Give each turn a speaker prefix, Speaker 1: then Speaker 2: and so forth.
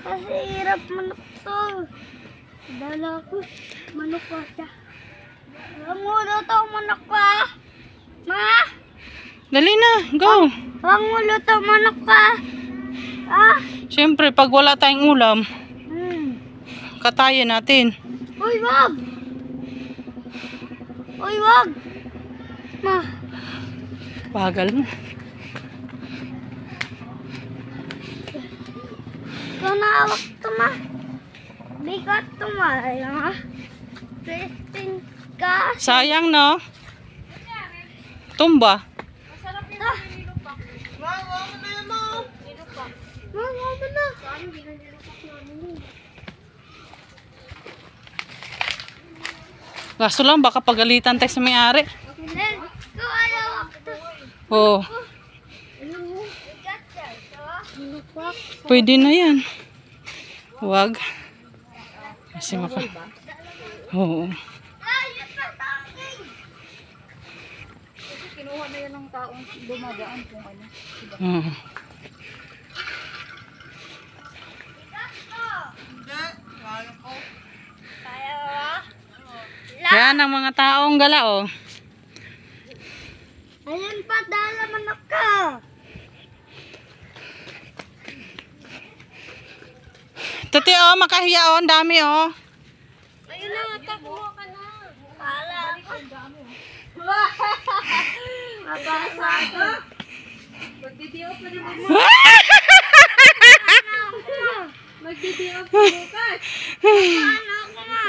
Speaker 1: Kasi hirap manok to. Dala ko. Manok ko siya. Huwag mo luto manok ka. Ma?
Speaker 2: Dali na, go.
Speaker 1: Huwag mo luto manok ka. Ah?
Speaker 2: Siyempre, pag wala tayong ulam, katayin natin.
Speaker 1: Uy, wag! Uy, wag! Ma.
Speaker 2: Bagal mo.
Speaker 1: Ikaw nakawak to, ma. Bigat to, ma. Ayan, ha? Testing ka.
Speaker 2: Sayang, no? Tumba.
Speaker 1: Masarap yung nilupak. Wawa mo na yan, ma. Nilupak. Wawa mo na. Saan hindi na nilupak namin.
Speaker 2: Gasto lang, baka pagalitan tayo sa may-ari.
Speaker 1: Let's go, alawak to.
Speaker 2: Oo.
Speaker 1: Bigat siya, ito. Nilupak.
Speaker 2: Pwede na yan. Huwag. Kasi maka... Oo.
Speaker 1: Ayun pa, tanging.
Speaker 3: Kasi kinuha na yan ng taong dumadaan kung ano.
Speaker 2: Oo.
Speaker 1: Kaya ba?
Speaker 2: Yan ang mga taong gala, oh.
Speaker 1: Ayun pa, dala manok ka.
Speaker 2: Tuti, oh, makahiya, oh. Ang dami, oh.
Speaker 1: Ayun na, takuha ka na. Kala ko. Mabasa ka.
Speaker 3: Magdidiop na naman mo.
Speaker 1: Ano?
Speaker 3: Magdidiop na bukas.
Speaker 1: Ano ko na?